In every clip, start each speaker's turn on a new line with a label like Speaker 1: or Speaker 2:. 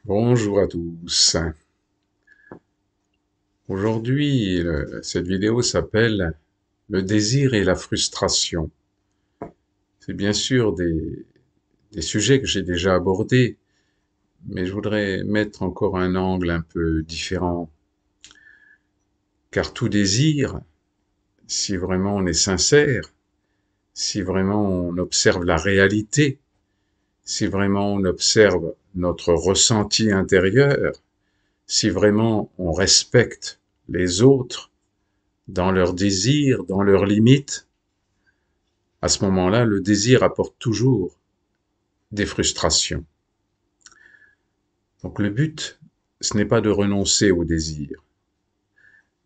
Speaker 1: Bonjour à tous. Aujourd'hui, cette vidéo s'appelle Le désir et la frustration. C'est bien sûr des sujets que j'ai déjà abordés, mais je voudrais mettre encore un angle un peu différent. Car tout désir, si vraiment on est sincère, si vraiment on observe la réalité, si vraiment on observe notre ressenti intérieur, si vraiment on respecte les autres, dans leurs désirs, dans leurs limites, à ce moment-là, le désir apporte toujours des frustrations. Donc le but, ce n'est pas de renoncer au désir,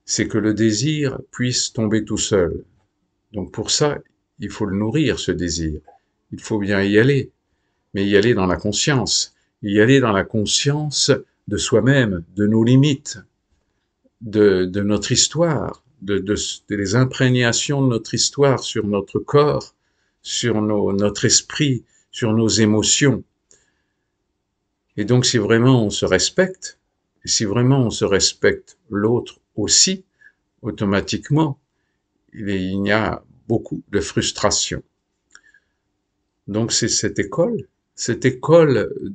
Speaker 1: c'est que le désir puisse tomber tout seul. Donc pour ça, il faut le nourrir, ce désir. Il faut bien y aller, mais y aller dans la conscience. Y aller dans la conscience de soi-même, de nos limites, de notre histoire, des imprégnations de notre histoire sur notre corps, sur notre esprit, sur nos émotions. Et donc, si vraiment on se respecte, et si vraiment on se respecte l'autre aussi, automatiquement, il y a beaucoup de frustration. Donc, c'est cette école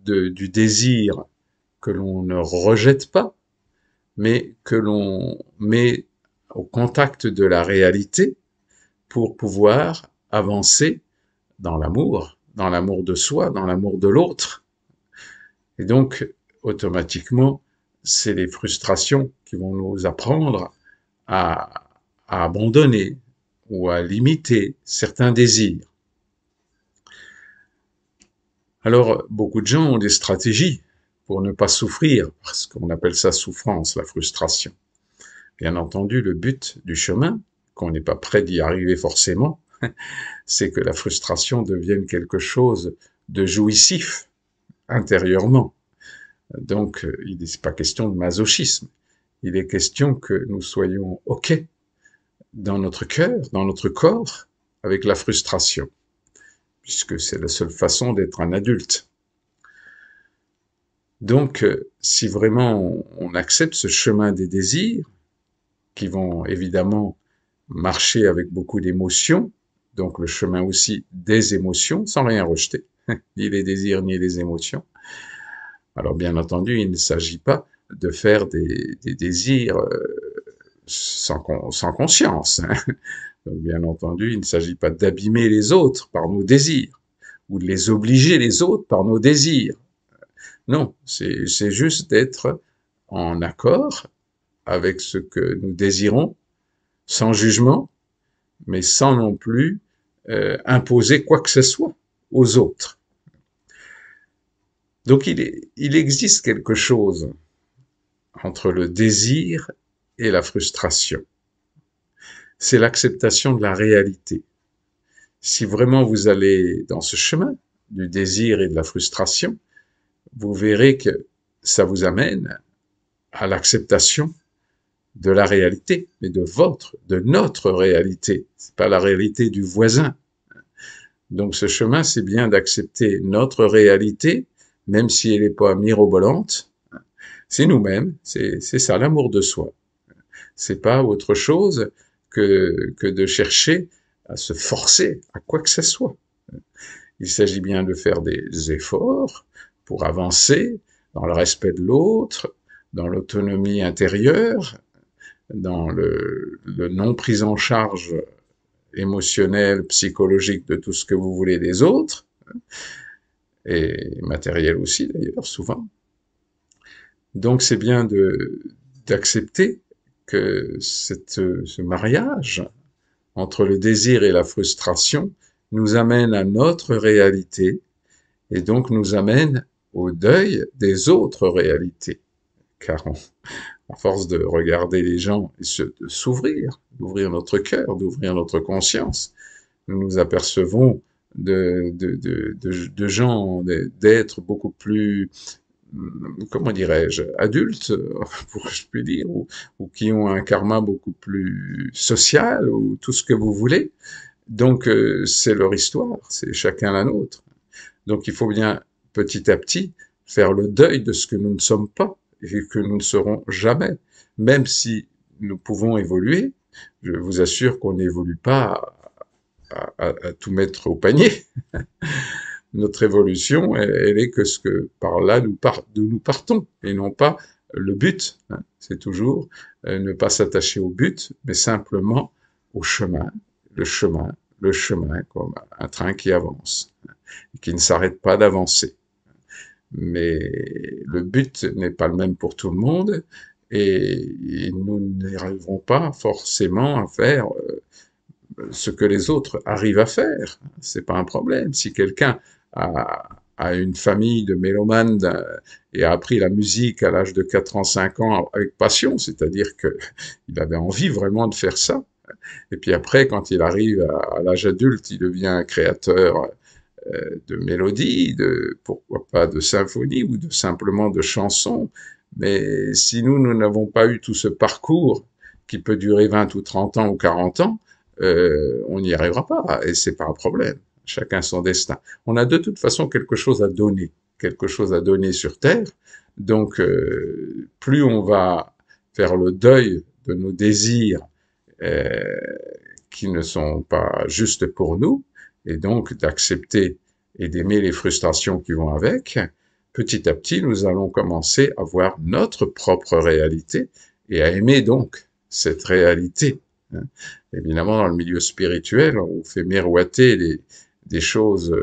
Speaker 1: du désir que l'on ne rejette pas, mais que l'on met au contact de la réalité pour pouvoir avancer dans l'amour de soi, dans l'amour de l'autre. Et donc, automatiquement, c'est les frustrations qui vont nous apprendre à, à abandonner ou à limiter certains désirs. Alors, beaucoup de gens ont des stratégies pour ne pas souffrir, parce qu'on appelle ça souffrance, la frustration. Bien entendu, le but du chemin, qu'on n'est pas prêt d'y arriver forcément, c'est que la frustration devienne quelque chose de jouissif intérieurement. Donc, il n'est pas question de masochisme. Il est question que nous soyons OK dans notre cœur, dans notre corps, avec la frustration, puisque c'est la seule façon d'être un adulte. Donc, si vraiment on accepte ce chemin des désirs, qui vont évidemment marcher avec beaucoup d'émotions, donc le chemin aussi des émotions, sans rien rejeter, ni les désirs ni les émotions. Alors bien entendu, il ne s'agit pas de faire des désirs sans conscience. Donc, bien entendu, il ne s'agit pas d'abîmer les autres par nos désirs, ou de les obliger les autres par nos désirs. Non, c'est juste d'être en accord avec ce que nous désirons, sans jugement, mais sans non plus imposer quoi que ce soit aux autres. Donc il existe quelque chose entre le désir et la frustration. C'est l'acceptation de la réalité. Si vraiment vous allez dans ce chemin du désir et de la frustration, vous verrez que ça vous amène à l'acceptation de la réalité, mais de notre réalité. C'est pas la réalité du voisin. Donc ce chemin, c'est bien d'accepter notre réalité, même si elle n'est pas mirobolante. C'est nous-mêmes, c'est ça l'amour de soi. C'est pas autre chose que de chercher à se forcer à quoi que ce soit. Il s'agit bien de faire des efforts pour avancer dans le respect de l'autre, dans l'autonomie intérieure, dans le non prise en charge émotionnelle, psychologique de tout ce que vous voulez des autres, et matériel aussi d'ailleurs, souvent. Donc c'est bien d'accepter que ce mariage entre le désir et la frustration nous amène à notre réalité et donc nous amène au deuil des autres réalités. Car à force de regarder les gens et de s'ouvrir, d'ouvrir notre cœur, d'ouvrir notre conscience, nous nous apercevons de gens, d'êtres beaucoup plus, comment dirais-je, adultes, pour je puis dire, ou qui ont un karma beaucoup plus social, ou tout ce que vous voulez. Donc, c'est leur histoire, c'est chacun la nôtre. Donc, il faut bien, petit à petit, faire le deuil de ce que nous ne sommes pas et que nous ne serons jamais. Même si nous pouvons évoluer, je vous assure qu'on n'évolue pas à tout mettre au panier. Notre évolution, elle est que ce que par là d'où nous partons, et non pas le but. Hein. C'est toujours ne pas s'attacher au but, mais simplement au chemin, le chemin, le chemin, comme un train qui avance, qui ne s'arrête pas d'avancer. Mais le but n'est pas le même pour tout le monde, et nous n'arriverons pas forcément à faire ce que les autres arrivent à faire. C'est pas un problème. Si quelqu'un a une famille de mélomanes et a appris la musique à l'âge de 4 ans, 5 ans avec passion, c'est-à-dire qu'il avait envie vraiment de faire ça. Et puis après, quand il arrive à l'âge adulte, il devient un créateur de mélodies, pourquoi pas de symphonies ou simplement de chansons. Mais si nous n'avons pas eu tout ce parcours qui peut durer 20 ou 30 ans ou 40 ans, on n'y arrivera pas, et c'est pas un problème. Chacun son destin. On a de toute façon quelque chose à donner sur Terre. Donc, plus on va faire le deuil de nos désirs euh, qui ne sont pas justes pour nous, et donc d'accepter et d'aimer les frustrations qui vont avec, petit à petit, nous allons commencer à voir notre propre réalité et à aimer donc cette réalité. Hein. Évidemment, dans le milieu spirituel, on fait miroiter des choses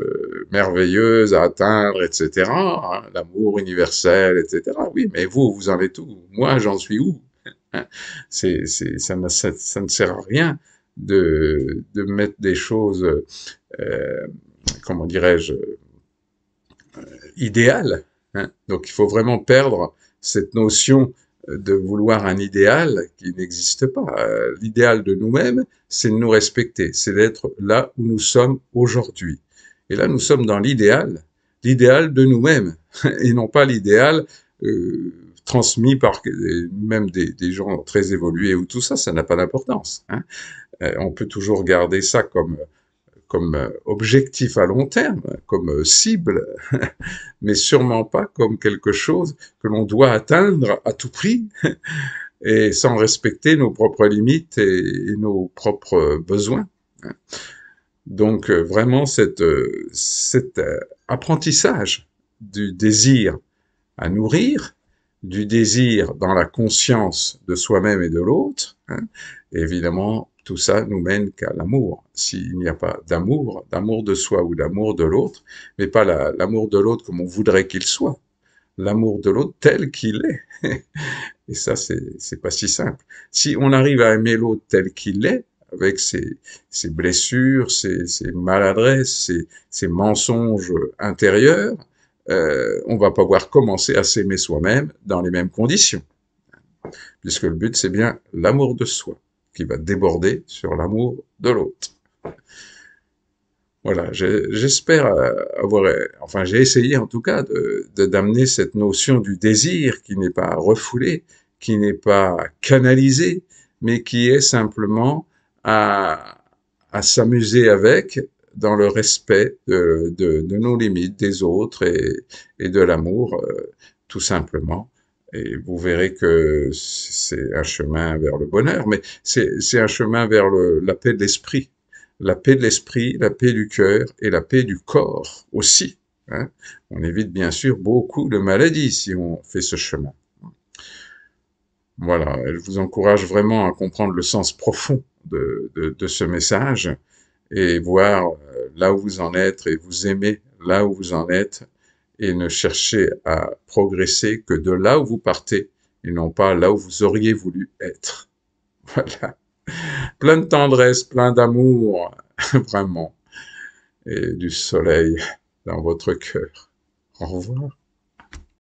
Speaker 1: merveilleuses à atteindre, etc. Hein, l'amour universel, etc. Oui, mais vous en êtes où? Moi, j'en suis où? Hein. Ça ne sert à rien de mettre des choses, comment dirais-je, idéales. Hein. Donc, il faut vraiment perdre cette notion de vouloir un idéal qui n'existe pas. L'idéal de nous-mêmes, c'est de nous respecter, c'est d'être là où nous sommes aujourd'hui. Et là, nous sommes dans l'idéal de nous-mêmes, et non pas l'idéal transmis par même des gens très évolués ou tout ça, ça n'a pas d'importance. Hein. On peut toujours garder ça comme objectif à long terme, comme cible, mais sûrement pas comme quelque chose que l'on doit atteindre à tout prix et sans respecter nos propres limites et nos propres besoins. Donc vraiment cet apprentissage du désir à nourrir, du désir dans la conscience de soi-même et de l'autre, hein, et évidemment tout ça nous mène qu'à l'amour. S'il n'y a pas d'amour de soi ou d'amour de l'autre, mais pas l'amour de l'autre comme on voudrait qu'il soit, l'amour de l'autre tel qu'il est. Et ça, c'est pas si simple. Si on arrive à aimer l'autre tel qu'il est, avec ses blessures, ses maladresses, ses mensonges intérieurs, on va pouvoir commencer à s'aimer soi-même dans les mêmes conditions. Puisque le but, c'est bien l'amour de soi qui va déborder sur l'amour de l'autre. Voilà, j'espère enfin j'ai essayé en tout cas d'amener cette notion du désir qui n'est pas refoulé, qui n'est pas canalisé, mais qui est simplement à s'amuser avec dans le respect de nos limites, des autres et de l'amour, tout simplement. Et vous verrez que c'est un chemin vers le bonheur, mais c'est un chemin vers la paix de l'esprit. La paix de l'esprit, la paix du cœur et la paix du corps aussi. Hein. On évite bien sûr beaucoup de maladies si on fait ce chemin. Voilà, je vous encourage vraiment à comprendre le sens profond de ce message et voir là où vous en êtes et vous aimer là où vous en êtes et ne chercher à progresser que de là où vous partez et non pas là où vous auriez voulu être. Voilà. Plein de tendresse, plein d'amour, vraiment, et du soleil dans votre cœur. Au revoir.